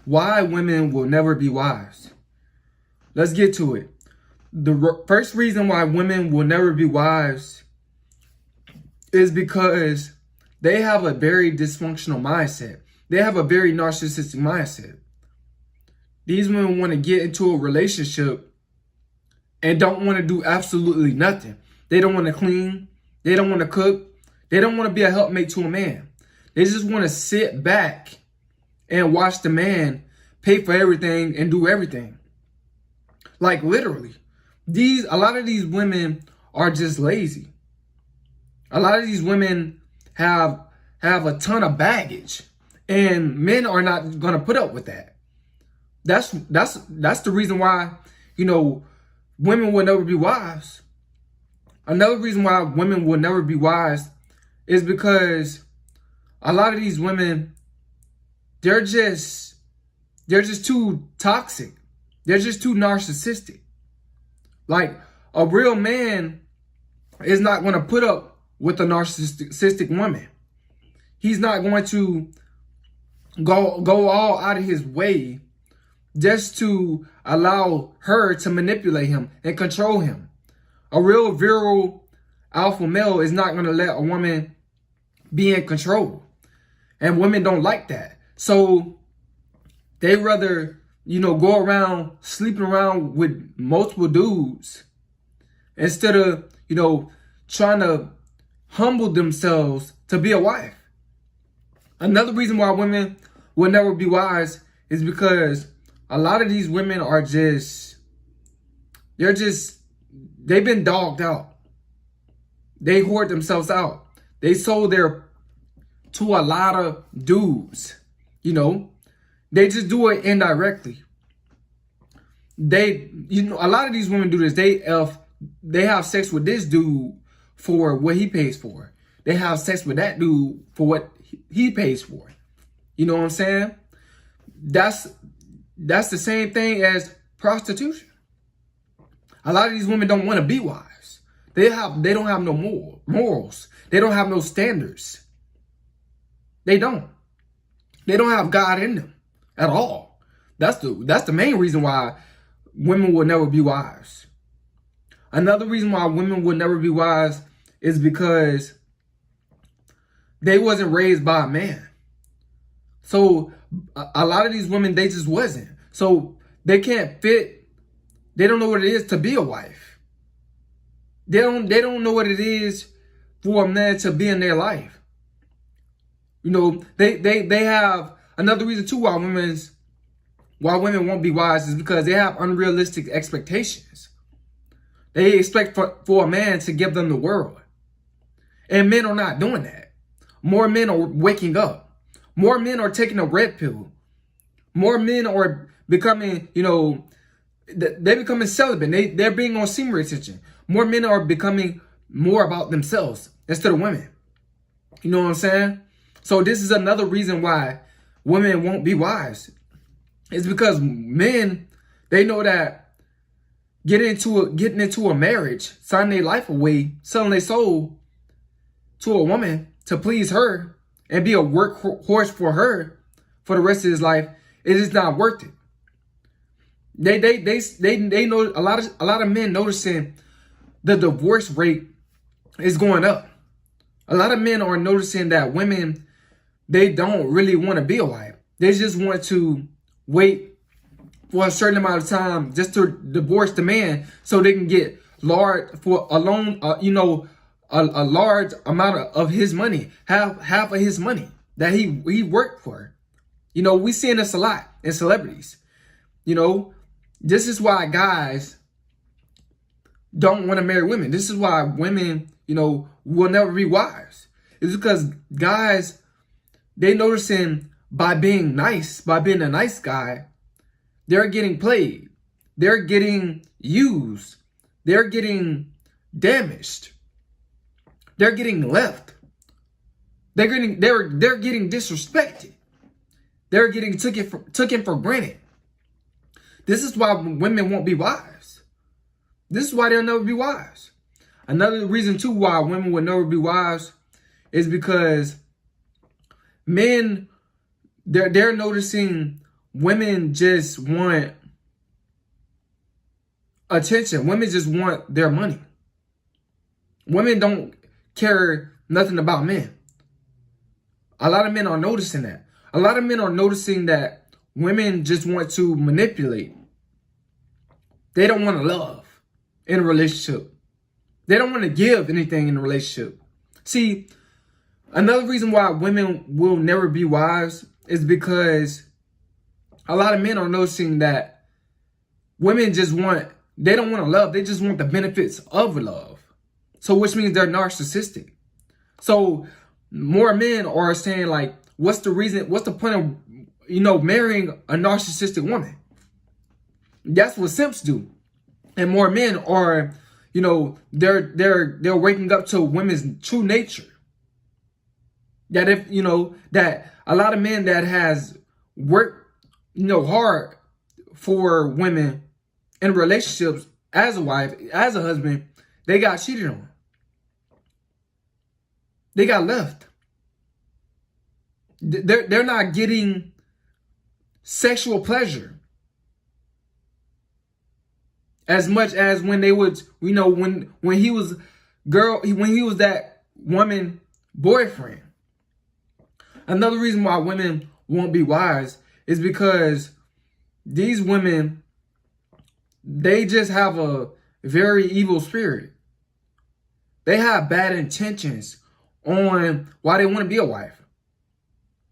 why women will never be wives. Let's get to it. The first reason why women will never be wives is because they have a very dysfunctional mindset. They have a very narcissistic mindset. These women want to get into a relationship and don't want to do absolutely nothing. They don't want to clean. They don't want to cook. They don't want to be a helpmate to a man. They just want to sit back and watch the man pay for everything and do everything. Like literally. A lot of these women are just lazy. A lot of these women have a ton of baggage, and men are not going to put up with that. That's the reason why, women will never be wives. Another reason why women will never be wives is because a lot of these women, they're just too toxic. They're just too narcissistic. Like, a real man is not going to put up with a narcissistic woman. He's not going to go all out of his way just to allow her to manipulate him and control him. A real virile alpha male is not going to let a woman be in control. And women don't like that. So they rather, go around sleeping around with multiple dudes instead of, trying to humble themselves to be a wife. Another reason why women will never be wives is because a lot of these women are they've been dogged out. They hoard themselves out. They sold to a lot of dudes, They just do it indirectly. A lot of these women do this. They have sex with this dude for what he pays for. They have sex with that dude for what he pays for. You know what I'm saying? That's the same thing as prostitution. A lot of these women don't want to be wives. They don't have no morals. They don't have no standards. They don't. They don't have God in them at all. That's the main reason why women will never be wives. Another reason why women will never be wives is because they wasn't raised by a man. So a lot of these women, they just wasn't. So they can't fit. They don't know what it is to be a wife. They don't know what it is for a man to be in their life. They have another reason too why women won't be wives is because they have unrealistic expectations. They expect for a man to give them the world. And men are not doing that. More men are waking up. More men are taking a red pill. More men are becoming, they're becoming celibate. They're being on semen retention. More men are becoming more about themselves instead of women. You know what I'm saying? So this is another reason why women won't be wives. It's because men, they know that getting into a marriage, signing their life away, selling their soul to a woman to please her and be a workhorse for her for the rest of his life, it is not worth it. They know a lot of men noticing the divorce rate is going up. A lot of men are noticing that women, they don't really want to be a wife. They just want to wait for a certain amount of time just to divorce the man so they can get a large amount of his money, half of his money that he worked for. We seeing this a lot in celebrities. This is why guys don't want to marry women. This is why women, will never be wives. It's because guys, they noticing by being nice, by being a nice guy, they're getting played. They're getting used. They're getting damaged. They're getting left. They're getting disrespected. They're getting taken for granted. This is why women won't be wives. This is why they'll never be wives. Another reason too why women will never be wives is because men, they're noticing women just want attention. Women just want their money. Women don't care nothing about men. A lot of men are noticing that. A lot of men are noticing that women just want to manipulate. They don't want to love in a relationship. They don't want to give anything in a relationship. See, another reason why women will never be wives is because a lot of men are noticing that women they don't want to love. They just want the benefits of love. So which means they're narcissistic. So more men are saying like, what's the point of, marrying a narcissistic woman? That's what simps do. And more men are, they're waking up to women's true nature. That that a lot of men that has worked, hard for women in relationships as a wife, as a husband, they got cheated on. They got left. They're not getting sexual pleasure as much as when they would, when he was that woman boyfriend. Another reason why women won't be wives is because these women, they just have a very evil spirit. They have bad intentions on why they want to be a wife.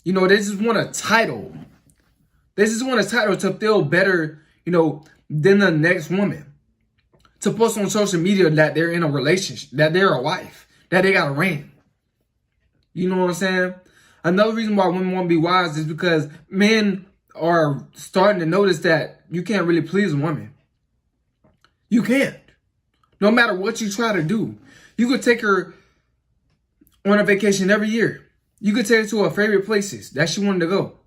They just want a title. They just want a title to feel better, than the next woman. To post on social media that they're in a relationship, that they're a wife, that they got a ring. You know what I'm saying? Another reason why women won't be wives is because men are starting to notice that you can't really please a woman. You can't. No matter what you try to do. You could take her on a vacation every year. You could take her to her favorite places that she wanted to go.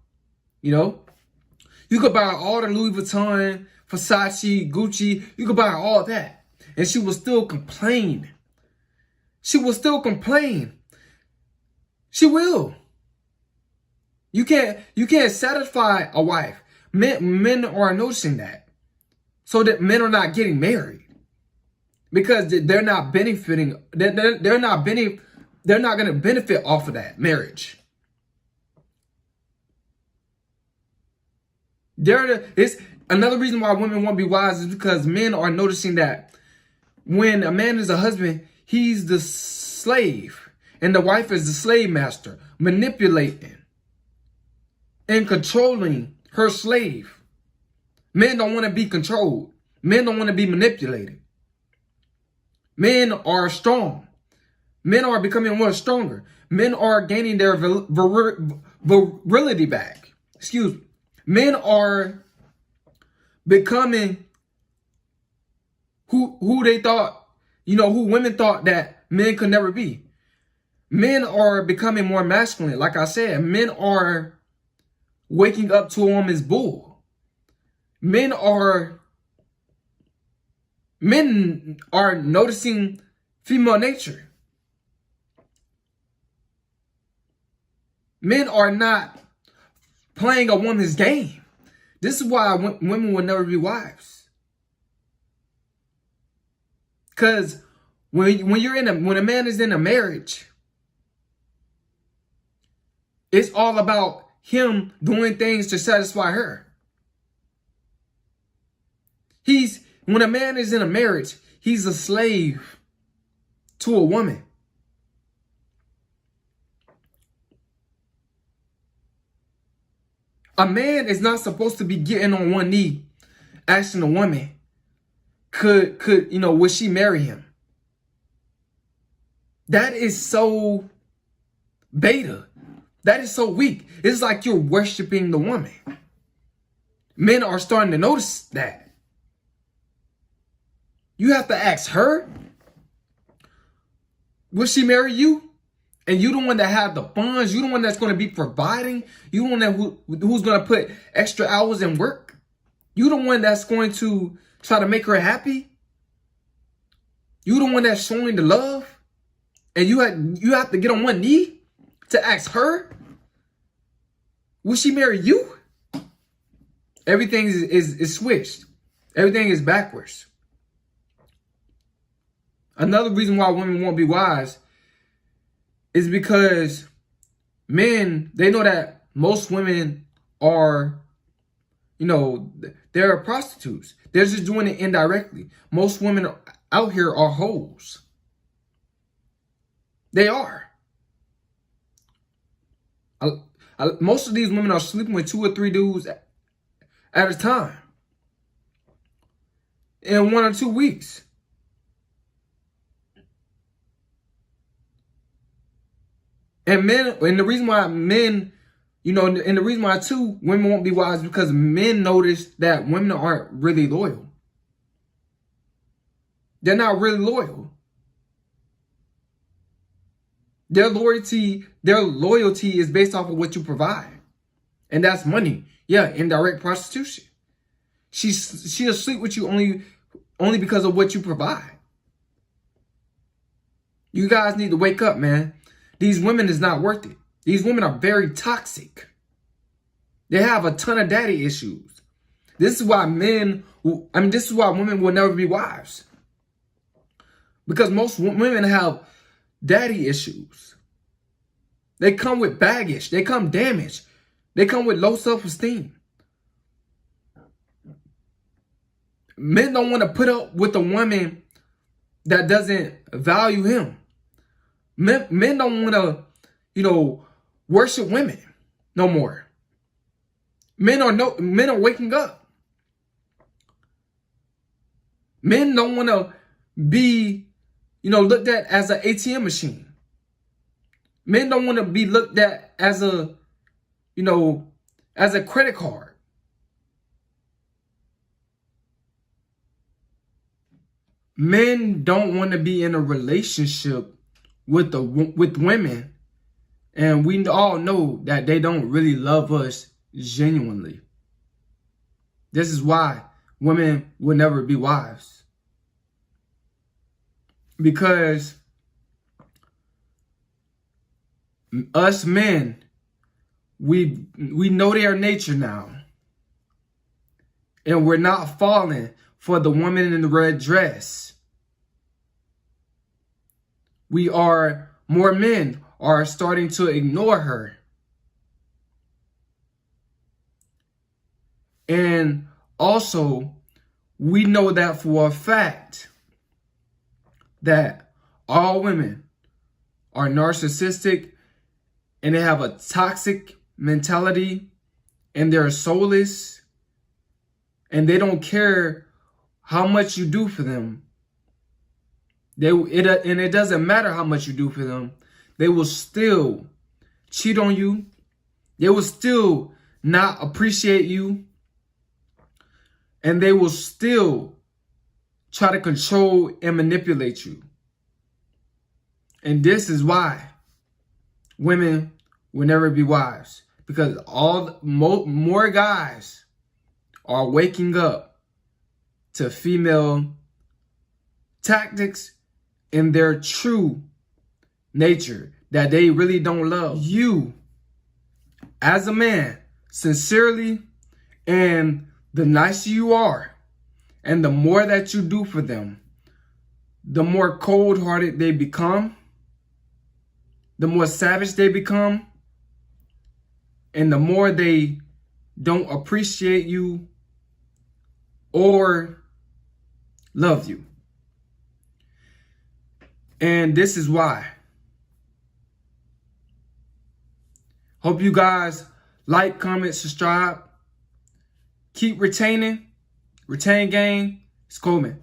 You could buy all the Louis Vuitton, Versace, Gucci. You could buy all that. And she will still complain. She will still complain. She will. You can't satisfy a wife. Men are noticing that. So that men are not getting married. Because they're not benefiting. They're not going to benefit off of that marriage. It's another reason why women won't be wives is because men are noticing that when a man is a husband, he's the slave and the wife is the slave master, manipulating and controlling her slave. Men don't want to be controlled. Men don't want to be manipulated. Men are strong. Men are becoming more stronger. Men are gaining their virility back. Excuse me. Men are becoming who they thought, who women thought that men could never be. Men are becoming more masculine. Like I said, men are waking up to a woman's bull. Men are noticing female nature. Men are not playing a woman's game. This is why women will never be wives. Because when a man is in a marriage, it's all about him doing things to satisfy her. When a man is in a marriage, he's a slave to a woman. A man is not supposed to be getting on one knee, asking a woman, would she marry him? That is so beta. That is so weak. It's like you're worshiping the woman. Men are starting to notice that. You have to ask her, will she marry you? And you the one that have the funds. You the one that's going to be providing. You the one who's going to put extra hours in work. You the one that's going to try to make her happy. You the one that's showing the love. And you have to get on one knee to ask her, will she marry you? Everything is switched. Everything is backwards. Another reason why women won't be wives is because men, they know that most women are, they're prostitutes. They're just doing it indirectly. Most women out here are hoes. They are. Most of these women are sleeping with 2 or 3 dudes at a time in 1 or 2 weeks. And the reason why men, and the reason why too women won't be wives is because men notice that women aren't really loyal. They're not really loyal. Their loyalty is based off of what you provide. And that's money. Yeah, indirect prostitution. She'll sleep with you only because of what you provide. You guys need to wake up, man. These women is not worth it. These women are very toxic. They have a ton of daddy issues. This is why women will never be wives. Because most women have daddy issues. They come with baggage. They come damaged. They come with low self-esteem. Men don't want to put up with a woman that doesn't value him. Men don't want to, worship women no more. Men are waking up. Men don't want to be, looked at as an ATM machine. Men don't want to be looked at as a credit card. Men don't want to be in a relationship with women, and we all know that they don't really love us genuinely. This is why women will never be wives. Because us men, we know their nature now. And we're not falling for the woman in the red dress. More men are starting to ignore her. And also, we know that for a fact that all women are narcissistic and they have a toxic mentality and they're soulless and they don't care how much you do for them. It doesn't matter how much you do for them. They will still cheat on you. They will still not appreciate you. And they will still try to control and manipulate you. And this is why women will never be wives. Because more guys are waking up to female tactics in their true nature, that they really don't love you as a man sincerely. And the nicer you are and the more that you do for them, the more cold-hearted they become, the more savage they become, and the more they don't appreciate you or love you. And this is why. Hope you guys like, comment, subscribe. Keep retaining. Retain gang. It's Coleman.